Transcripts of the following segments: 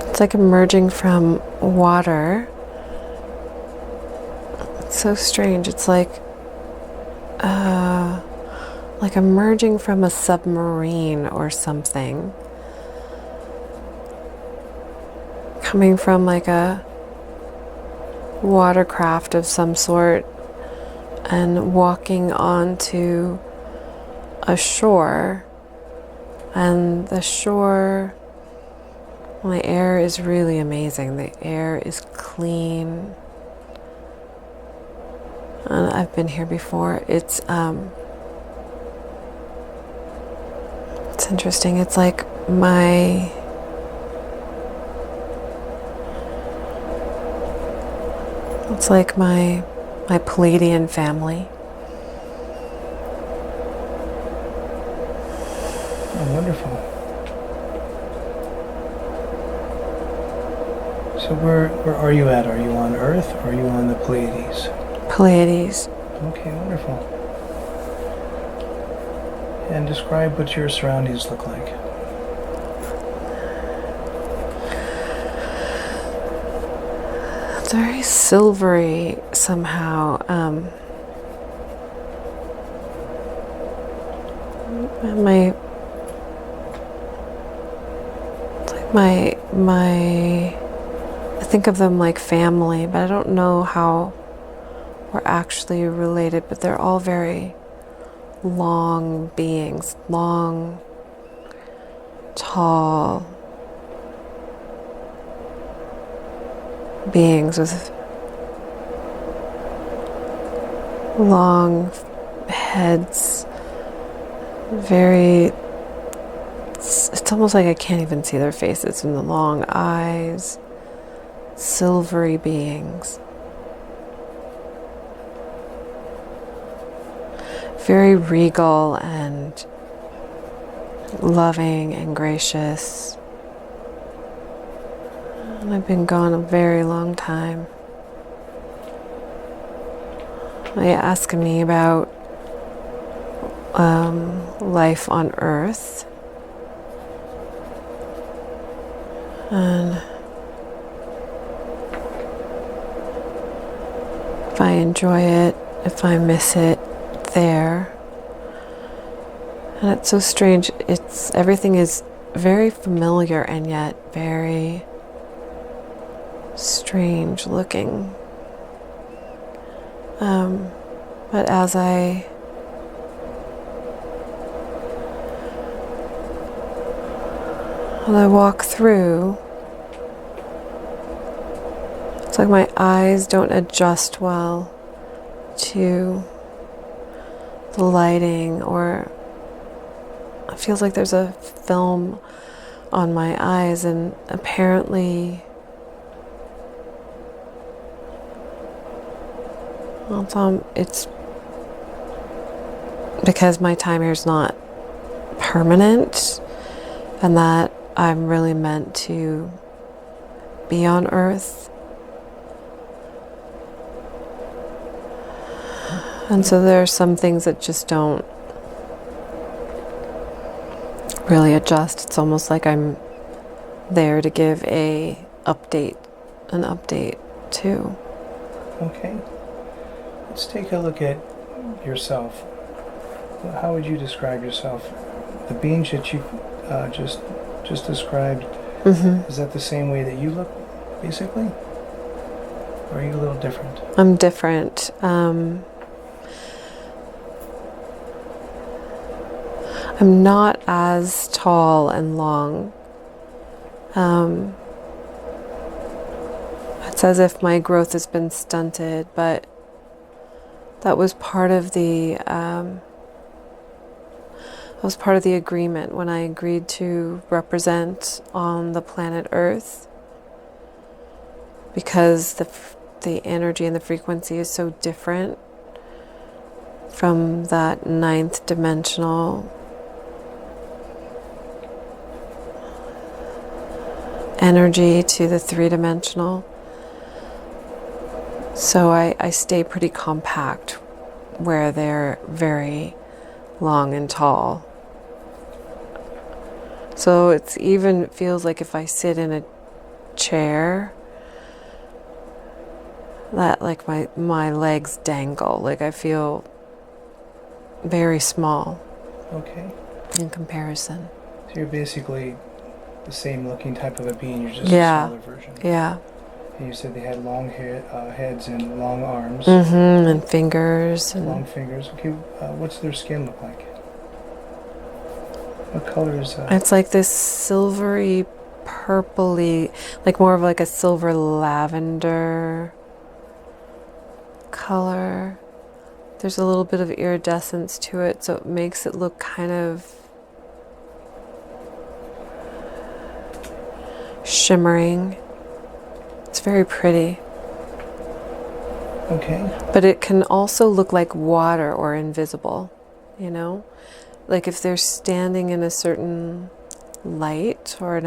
It's like emerging from water. It's so strange. It's like emerging from a submarine or something. Coming from like a watercraft of some sort and walking onto a shore. And the shore, the air is really amazing. The air is clean. And I've been here before. It's interesting. It's like my Pleiadian family. Oh, wonderful. So where are you at? Are you on Earth or are you on the Pleiades? Pleiades. Okay, wonderful. And describe what your surroundings look like. It's very silvery somehow. I think of them like family, but I don't know how we're actually related, but they're all very long beings, long, tall beings with long heads, it's almost like I can't even see their faces, and the long eyes, silvery beings. Very regal and loving and gracious. And I've been gone a very long time. They ask me about life on Earth. And if I enjoy it, if I miss it there. And it's so strange. Everything is very familiar and yet very strange looking. But as I walk through, it's like my eyes don't adjust well to the lighting, or it feels like there's a film on my eyes, and apparently it's because my time here is not permanent, and that I'm really meant to be on Earth. And so there are some things that just don't really adjust. It's almost like I'm there to give an update too. Okay. Let's take a look at yourself. How would you describe yourself? The beings that you just described, is that the same way that you look, basically? Or are you a little different? I'm different. I'm not as tall and long. It's as if my growth has been stunted, but that was part of the agreement when I agreed to represent on the planet Earth, because the energy and the frequency is so different from that 9th dimensional energy to the 3-dimensional. So I stay pretty compact where they're very long and tall. So it's even feels like if I sit in a chair, that like my legs dangle. Like I feel very small Okay. in comparison. So you're basically the same looking type of a being, you're just Yeah. a smaller version. Yeah. And you said they had long heads and long arms. Mm-hmm. And fingers. And long fingers. Okay, what's their skin look like? What color is that? it's like this silvery, purpley, like more of like a silver lavender color. There's a little bit of iridescence to it, so it makes it look kind of shimmering. It's very pretty. Okay. But it can also look like water or invisible, you know? Like if they're standing in a certain light or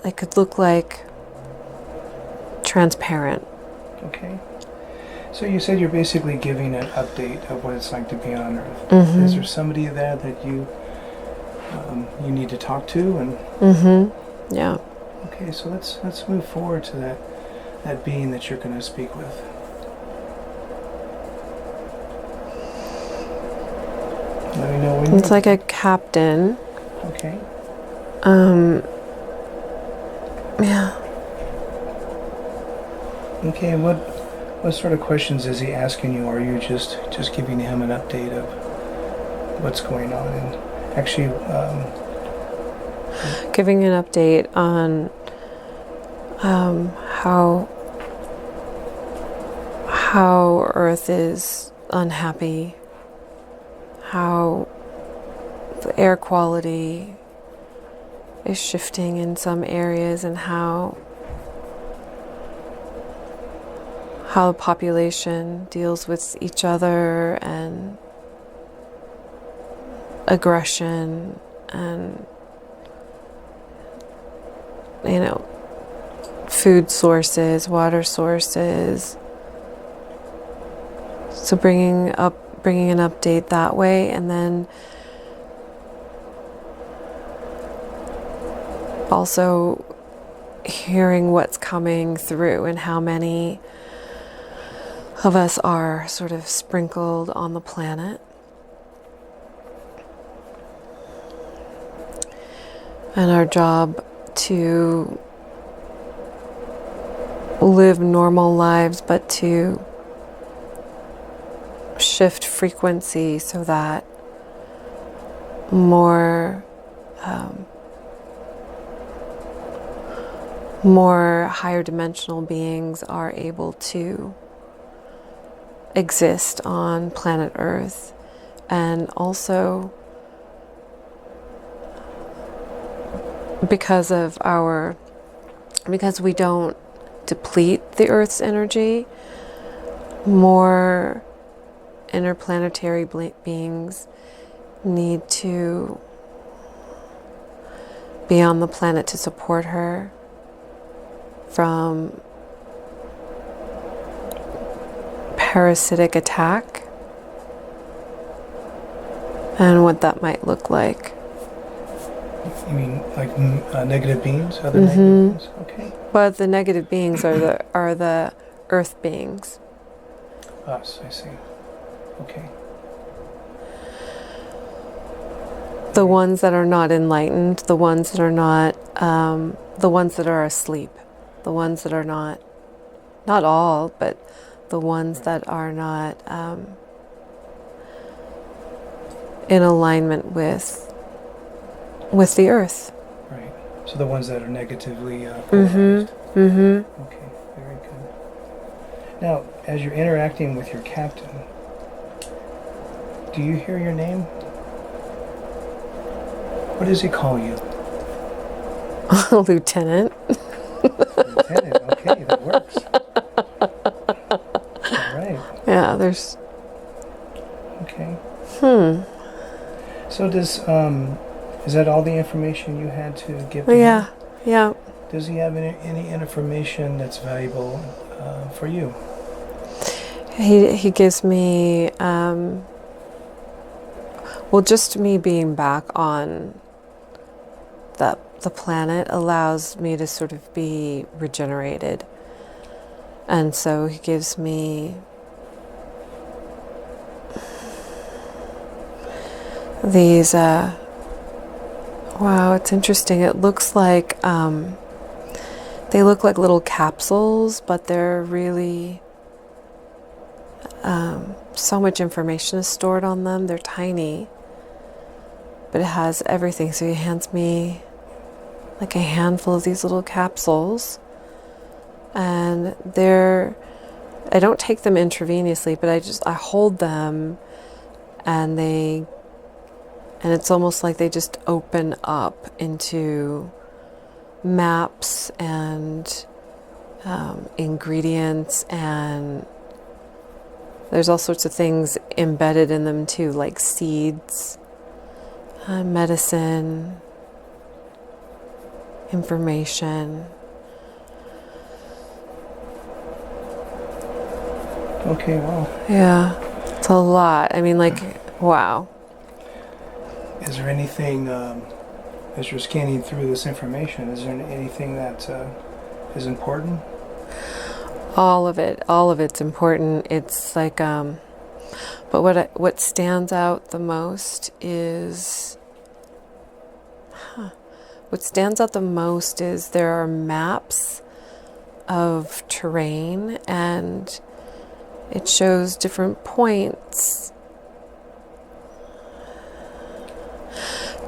it could look like transparent. Okay. So you said you're basically giving an update of what it's like to be on Earth. Mm-hmm. Is there somebody there that you need to talk to? And Mm-hmm. Yeah. okay, so let's move forward to that being that you're going to speak with. Let me know when It's like a captain. Okay. Yeah. Okay, and what sort of questions is he asking you? Or are you just giving him an update of what's going on? And actually, Giving an update on how Earth is unhappy, how the air quality is shifting in some areas, and how the population deals with each other and aggression and, you know, food sources, water sources. So bringing an update that way, and then also hearing what's coming through and how many of us are sort of sprinkled on the planet. And our job to live normal lives, but to shift frequency so that more higher dimensional beings are able to exist on planet Earth, and also because we don't deplete the Earth's energy, more interplanetary beings need to be on the planet to support her from parasitic attack, and what that might look like. you mean like negative beings, other negative beings? Okay. But the negative beings are the Earth beings. Us, I see. Okay. The ones that are not enlightened, the ones that are not, the ones that are asleep, the ones that are not all, but the ones that are not in alignment with the Earth. Right. So the ones that are negatively polarized. Mm-hmm. Okay, very good. Now, as you're interacting with your captain, do you hear your name? What does he call you? Lieutenant. Lieutenant, okay, that works. All right. Yeah, there's... Okay. So does, is that all the information you had to give to him? Yeah. Does he have any information that's valuable for you? He gives me, well, just me being back on that the planet allows me to sort of be regenerated. And so he gives me these, wow, it's interesting. It looks like, they look like little capsules, but they're really, so much information is stored on them. They're tiny, but it has everything. So he hands me like a handful of these little capsules, and I don't take them intravenously, but I hold them, and it's almost like they just open up into maps and ingredients, and there's all sorts of things embedded in them too, like seeds, medicine, information. Okay, wow. Yeah, it's a lot. I mean, like, wow. Is there anything, as you're scanning through this information, is there anything that is important? All of it's important. It's like, but what stands out the most is, there are maps of terrain, and it shows different points,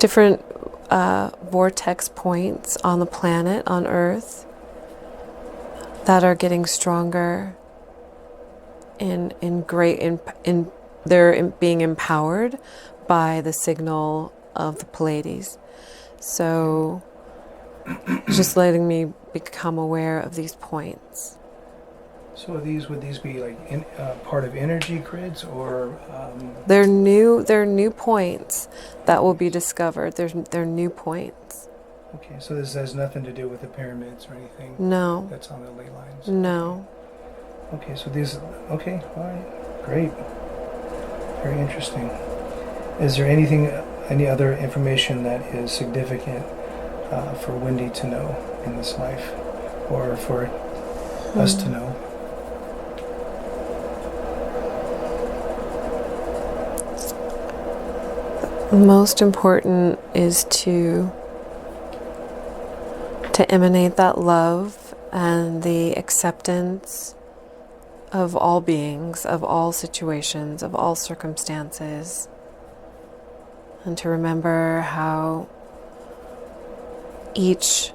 different vortex points on the planet, on Earth, that are getting stronger they're being empowered by the signal of the Pleiades. So just letting me become aware of these points. So would these be like part of energy grids, or They're new points that will be discovered. They're new points. okay, so this has nothing to do with the pyramids or anything? No. That's on the ley lines? No. Okay, so these, okay, all right, great. Very interesting. Is there any other information that is significant for Wendy to know in this life, or for us to know? Most important is to emanate that love and the acceptance of all beings, of all situations, of all circumstances, and to remember how each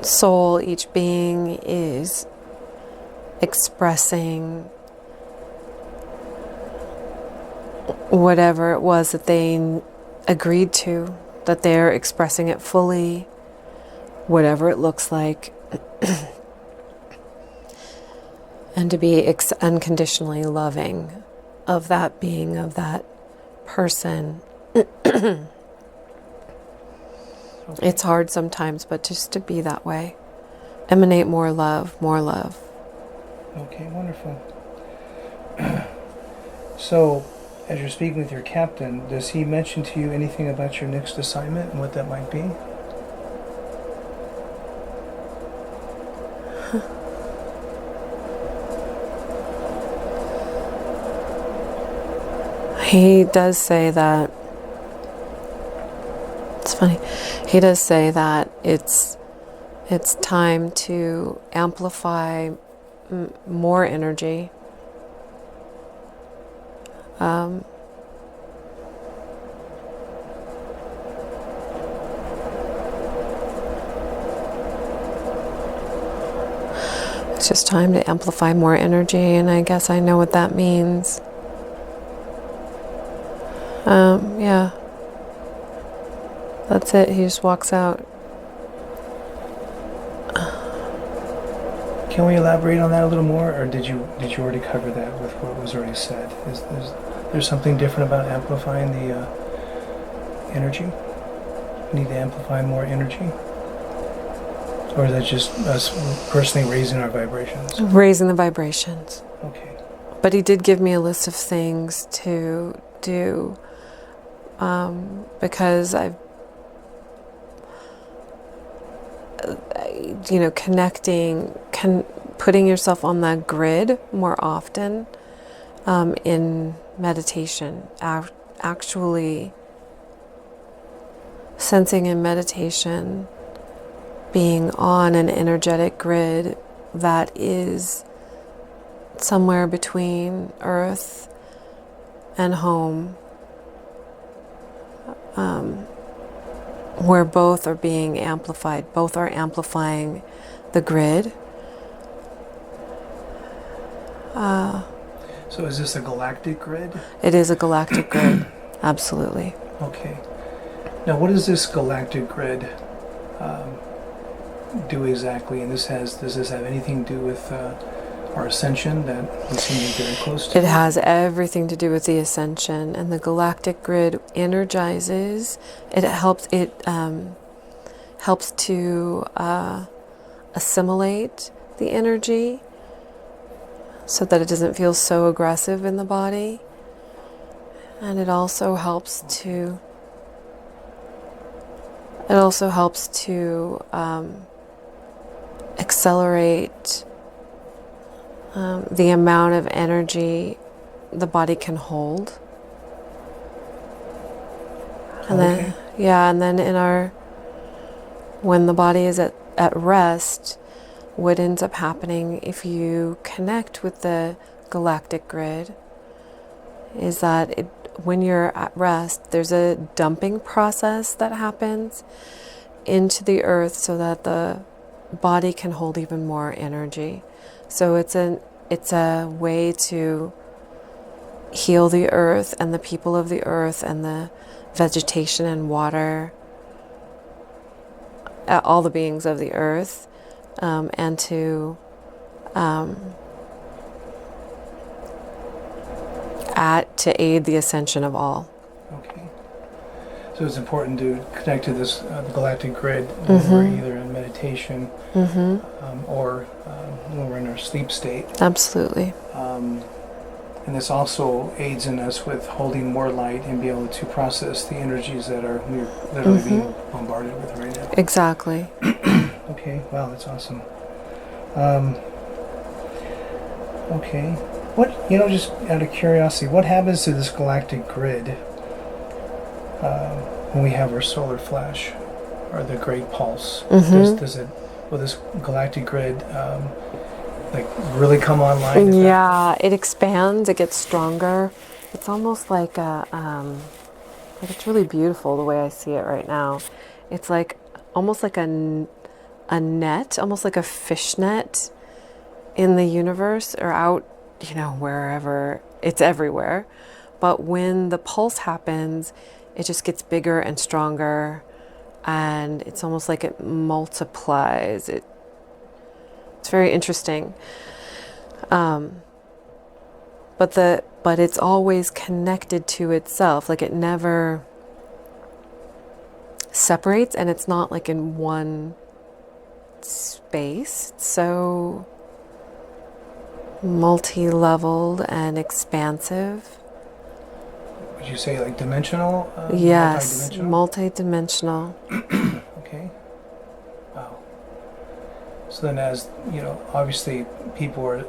soul, each being is expressing whatever it was that they agreed to, that they're expressing it fully, whatever it looks like, and to be unconditionally loving of that being, of that person. Okay. It's hard sometimes, but just to be that way. Emanate more love, more love. Okay, wonderful. So, as you're speaking with your captain, does he mention to you anything about your next assignment and what that might be? He does say that, it's funny, he does say that it's time to amplify more energy. It's just time to amplify more energy, and I guess I know what that means. Yeah. That's it. He just walks out. Can we elaborate on that a little more, or did you already cover that with what was already said? Is there something different about amplifying the energy? We need to amplify more energy? Or is that just us personally raising our vibrations? Raising the vibrations. Okay. But he did give me a list of things to do, because connecting, putting yourself on the grid more often in meditation, actually sensing in meditation, being on an energetic grid that is somewhere between earth and home, where both are being amplified, both are amplifying the grid. So is this a galactic grid? It is a galactic grid, absolutely. Okay. Now, what does this galactic grid do exactly? And does this have anything to do with our ascension that we seem to be very close to? It has everything to do with the ascension, and the galactic grid energizes. It helps to assimilate the energy so that it doesn't feel so aggressive in the body, and it also helps to accelerate the amount of energy the body can hold. And then, and then when the body is at rest, what ends up happening if you connect with the galactic grid is that when you're at rest, there's a dumping process that happens into the earth so that the body can hold even more energy. So it's a way to heal the earth and the people of the earth and the vegetation and water, all the beings of the earth, and to aid the ascension of all. Okay. So it's important to connect to this the galactic grid when we're either in meditation or when we're in our sleep state. Absolutely. And this also aids in us with holding more light and be able to process the energies that we're literally being bombarded with right now. Exactly. Okay, wow, that's awesome. Okay, just out of curiosity, what happens to this galactic grid when we have our solar flash or the great pulse? Will this galactic grid really come online? Yeah, it expands, it gets stronger. It's almost like it's really beautiful the way I see it right now. It's almost like a net, almost like a fish net in the universe or out, wherever. It's everywhere. But when the pulse happens, it just gets bigger and stronger, and it's almost like it multiplies. It's very interesting. But it's always connected to itself. Like it never separates, and it's not like in one space. It's so multi-leveled and expansive. Would you say like dimensional? Yes, multi-dimensional. Okay. Wow. So then, as obviously people are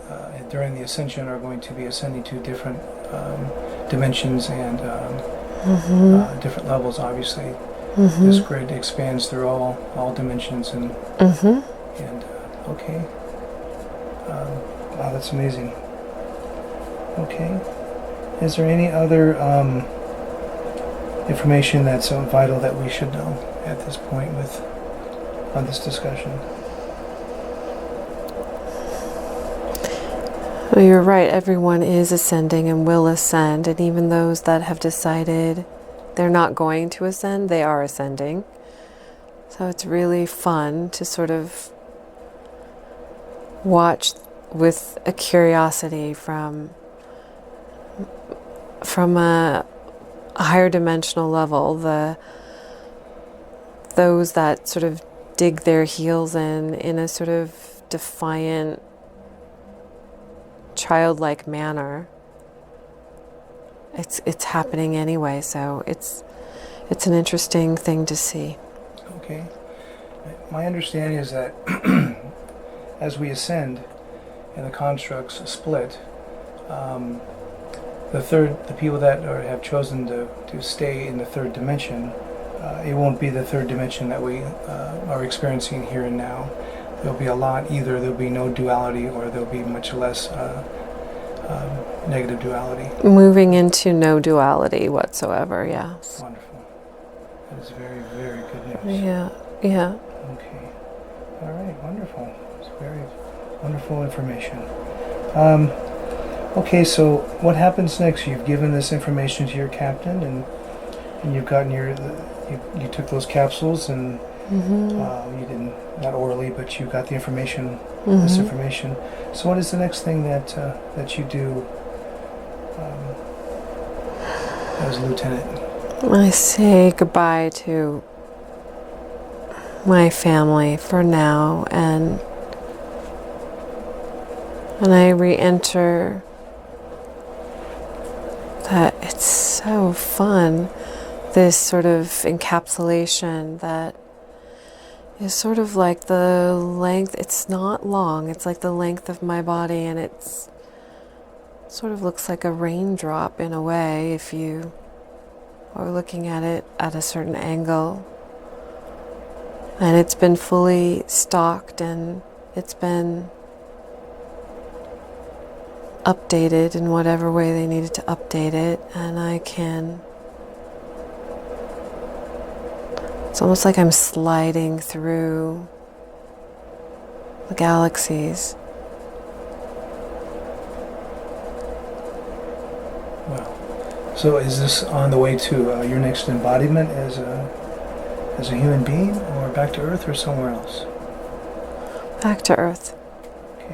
during the ascension are going to be ascending to different dimensions and different levels. Obviously, this grid expands through all dimensions and okay. Wow, that's amazing. Okay. Is there any other information that's vital that we should know at this point on this discussion? Well, you're right. Everyone is ascending and will ascend, and even those that have decided they're not going to ascend, they are ascending. So it's really fun to sort of watch with a curiosity from a higher dimensional level, those that sort of dig their heels in a sort of defiant, childlike manner. It's happening anyway, so it's an interesting thing to see. Okay. My understanding is that as we ascend and the constructs split, the people that have chosen to stay in the third dimension, it won't be the third dimension that we are experiencing here and now. There'll be a lot, either there'll be no duality or there'll be much less negative duality. Moving into no duality whatsoever, yes. Wonderful. That is very, very good news. Yeah, yeah. Okay. All right, wonderful. It's very wonderful information. Okay, so what happens next? You've given this information to your captain, and you've gotten you took those capsules, and you didn't, not orally, but you got the information, this information. So what is the next thing that you do as lieutenant? I say goodbye to my family for now, and I re-enter that. It's so fun, this sort of encapsulation that is sort of like the length, it's not long, it's like the length of my body, and it's sort of looks like a raindrop in a way if you are looking at it at a certain angle. And it's been fully stocked, and it's been updated in whatever way they needed to update it, and it's almost like I'm sliding through the galaxies. Wow. So is this on the way to your next embodiment as a human being, or back to Earth, or somewhere else? Back to Earth.